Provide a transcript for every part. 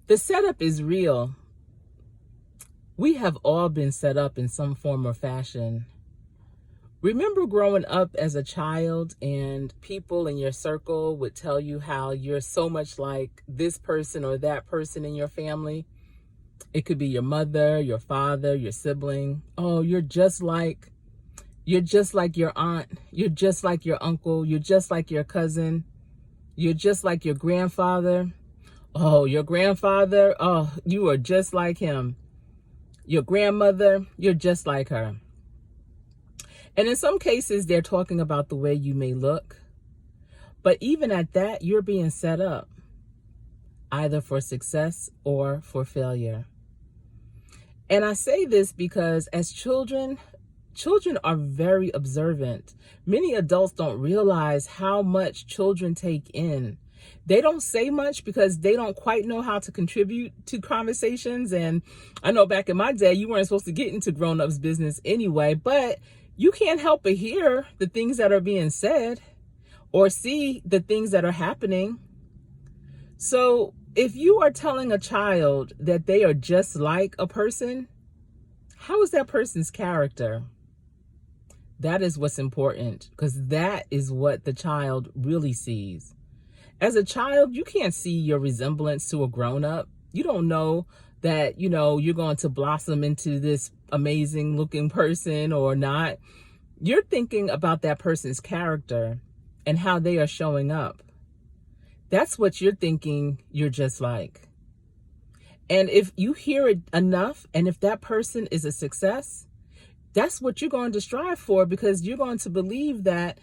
The setup is real. We have all been set up in some form or fashion. Remember growing up as a child and people in your circle would tell you how you're so much like this person or that person in your family? It could be your mother, your father, your sibling. Oh, you're just like your aunt. You're just like your uncle. You're just like your cousin. You're just like your grandfather. Oh, your grandfather. Oh, you are just like him. Your grandmother, you're just like her. And in some cases, they're talking about the way you may look. But even at that, you're being set up either for success or for failure. And I say this because as children are very observant. Many adults don't realize how much children take in. They don't say much because they don't quite know how to contribute to conversations. And I know back in my day, you weren't supposed to get into grown-ups business anyway, but you can't help but hear the things that are being said or see the things that are happening. So if you are telling a child that they are just like a person, how is that person's character? That is what's important, because that is what the child really sees. As a child, you can't see your resemblance to a grown-up. You don't know that, you're going to blossom into this amazing looking person or not. You're thinking about that person's character and how they are showing up. That's what you're thinking you're just like. And if you hear it enough, and if that person is a success, that's what you're going to strive for, because you're going to believe that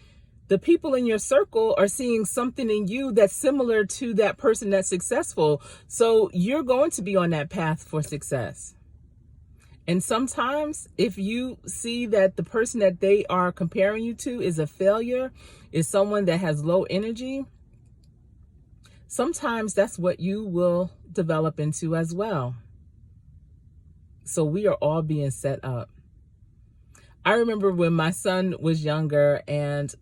the people in your circle are seeing something in you that's similar to that person that's successful. So you're going to be on that path for success. And sometimes if you see that the person that they are comparing you to is a failure, is someone that has low energy, sometimes that's what you will develop into as well. So we are all being set up. I remember when my son was younger and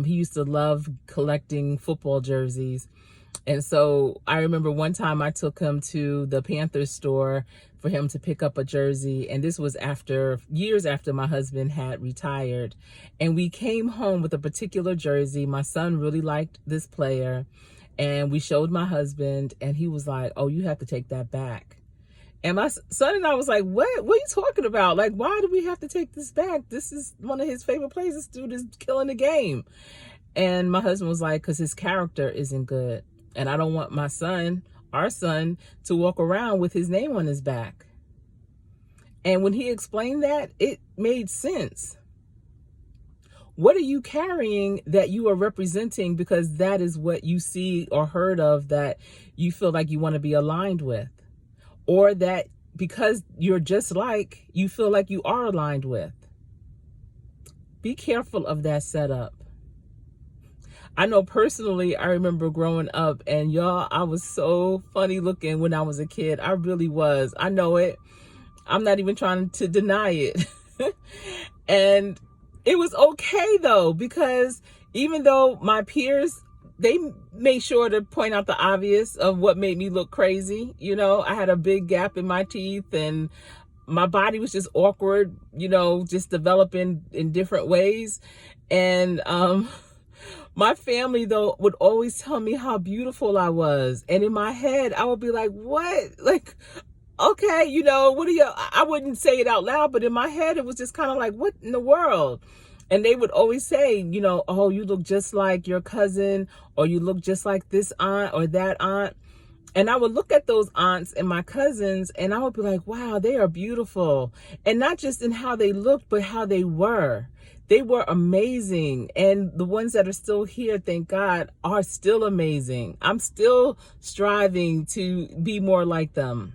he used to love collecting football jerseys. And so I remember one time I took him to the Panthers store for him to pick up a jersey. And this was years after my husband had retired. And we came home with a particular jersey. My son really liked this player. And we showed my husband and he was like, "Oh, you have to take that back." And my son and I was like, what are you talking about? Like, why do we have to take this back? This is one of his favorite plays. This dude is killing the game. And my husband was like, because his character isn't good. And I don't want our son, to walk around with his name on his back. And when he explained that, it made sense. What are you carrying that you are representing because that is what you see or heard of that you feel like you want to be aligned with? Or that because you're just like, you feel like you are aligned with? Be careful of that setup. I know personally, I remember growing up and y'all, I was so funny looking when I was a kid. I really was. I know it. I'm not even trying to deny it. And it was okay though, because even though my peers, they made sure to point out the obvious of what made me look crazy. I had a big gap in my teeth and my body was just awkward, just developing in different ways. And my family, though, would always tell me how beautiful I was. And in my head, I would be like, what? Like, okay, what are you? I wouldn't say it out loud, but in my head, it was just kind of like, what in the world? And they would always say, "Oh, you look just like your cousin, or you look just like this aunt or that aunt." And I would look at those aunts and my cousins and I would be like, wow, they are beautiful. And not just in how they looked, but how they were. They were amazing. And the ones that are still here, thank God, are still amazing. I'm still striving to be more like them.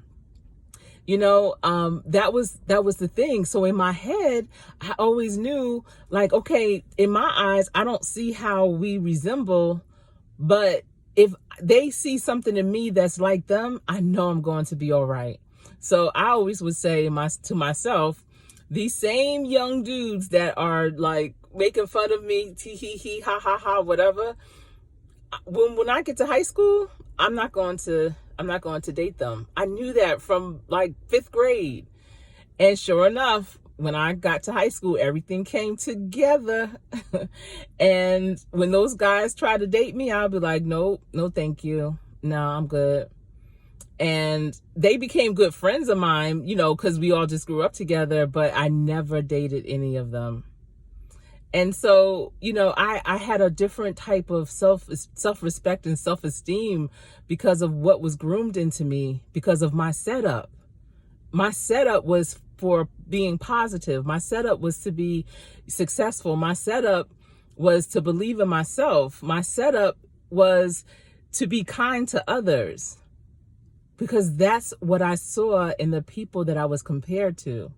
That was the thing. So in my head, I always knew, like, okay, in my eyes, I don't see how we resemble, but if they see something in me that's like them, I know I'm going to be all right. So I always would say to myself, these same young dudes that are like making fun of me, tee hee hee, ha ha ha, whatever, when I get to high school, I'm not going to I'm not going to date them. I knew that from like 5th grade. And sure enough, when I got to high school, everything came together. And when those guys try to date me, I'll be like, nope, no, thank you. No, I'm good. And they became good friends of mine, you know, because we all just grew up together, but I never dated any of them. And so, you know, I had a different type of self-respect and self-esteem because of what was groomed into me, because of my setup. My setup was for being positive. My setup was to be successful. My setup was to believe in myself. My setup was to be kind to others, because that's what I saw in the people that I was compared to.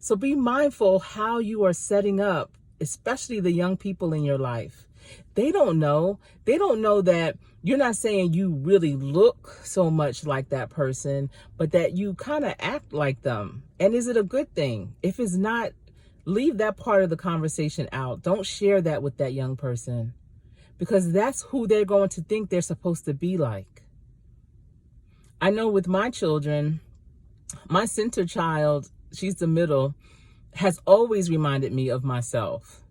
So be mindful how you are setting up, especially the young people in your life. They don't know. They don't know that you're not saying you really look so much like that person, but that you kind of act like them. And is it a good thing? If it's not, leave that part of the conversation out. Don't share that with that young person, because that's who they're going to think they're supposed to be like. I know with my children, my center child, she's the middle, has always reminded me of myself.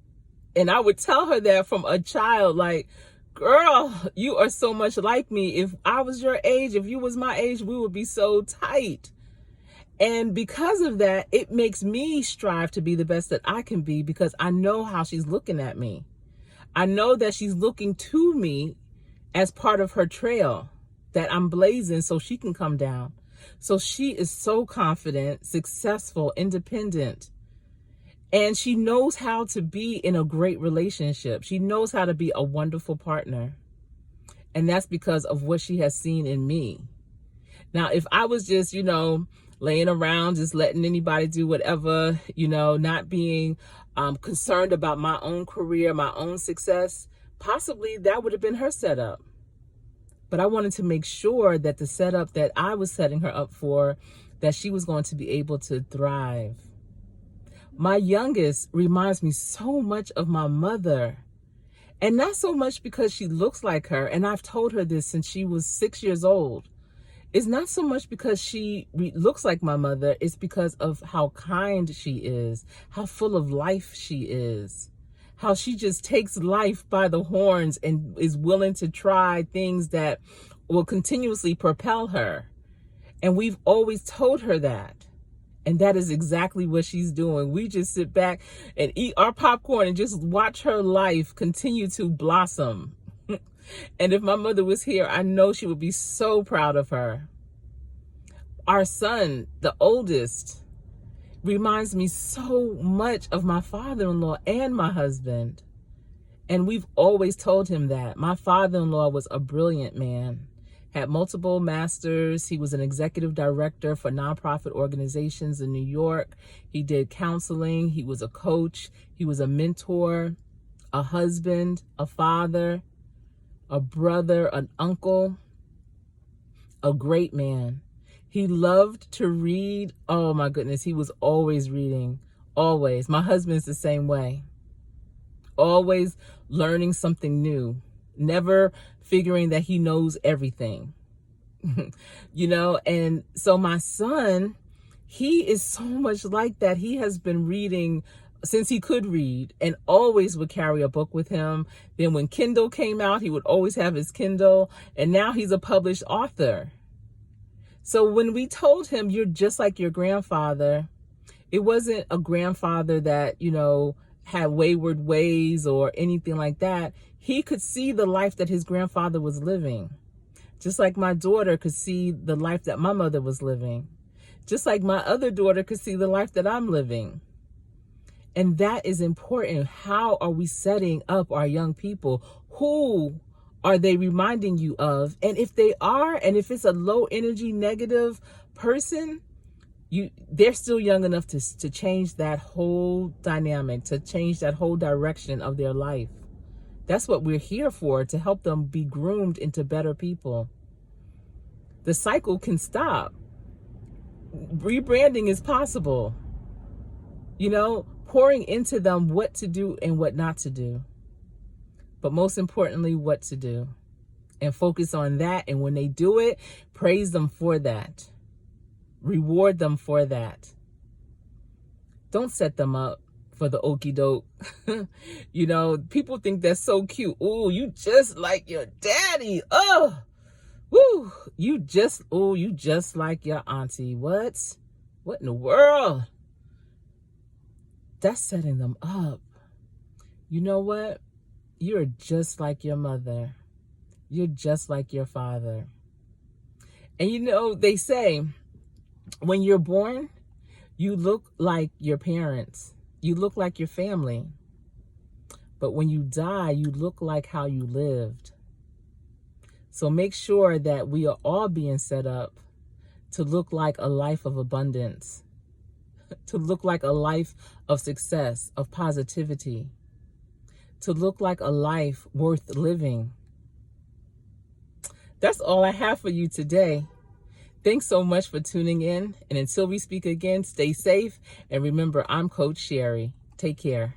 And I would tell her that from a child, like, girl, you are so much like me. If I was your age, if you was my age, we would be so tight. And because of that, it makes me strive to be the best that I can be, because I know how she's looking at me. I know that she's looking to me as part of her trail that I'm blazing so she can come down. So she is so confident, successful, independent. And she knows how to be in a great relationship. She knows how to be a wonderful partner. And that's because of what she has seen in me. Now, if I was just, you know, laying around, just letting anybody do whatever, you know, not being concerned about my own career, my own success, possibly that would have been her setup. But I wanted to make sure that the setup that I was setting her up for, that she was going to be able to thrive. My youngest reminds me so much of my mother, and not so much because she looks like her. And I've told her this since she was 6 years old. It's not so much because she looks like my mother. It's because of how kind she is, how full of life she is, how she just takes life by the horns and is willing to try things that will continuously propel her. And we've always told her that. And that is exactly what she's doing. We just sit back and eat our popcorn and just watch her life continue to blossom. And if my mother was here, I know she would be so proud of her. Our son, the oldest, reminds me so much of my father-in-law and my husband. And we've always told him that. My father-in-law was a brilliant man. Had multiple masters. He was an executive director for nonprofit organizations in New York. He did counseling. He was a coach. He was a mentor, a husband, a father, a brother, an uncle, a great man. He loved to read. Oh my goodness, he was always reading, always. My husband's the same way. Always learning something new, never figuring that he knows everything. You know, and so my son, he is so much like that. He has been reading since he could read, and always would carry a book with him. Then when Kindle came out, he would always have his Kindle, and now he's a published author. So when we told him, you're just like your grandfather, it wasn't a grandfather that, you know, had wayward ways or anything like that. He could see the life that his grandfather was living. Just like my daughter could see the life that my mother was living. Just like my other daughter could see the life that I'm living. And that is important. How are we setting up our young people? Who are they reminding you of? And if they are, and if it's a low energy, negative person, they're still young enough to change that whole dynamic, to change that whole direction of their life. That's what we're here for, to help them be groomed into better people. The cycle can stop. Rebranding is possible. You know, pouring into them what to do and what not to do. But most importantly, what to do. and focus on that. And when they do it, praise them for that. Reward them for that. Don't set them up for the okie doke. You know, people think that's so cute. Oh, you just like your daddy. Oh, woo. You just like your auntie. What in the world? That's setting them up. You know what? You're just like your mother. You're just like your father. And you know, they say when you're born, you look like your parents. You look like your family. But when you die, you look like how you lived. So make sure that we are all being set up to look like a life of abundance, to look like a life of success, of positivity, to look like a life worth living. That's all I have for you today. Thanks so much for tuning in. And until we speak again, stay safe. And remember, I'm Coach Sherry. Take care.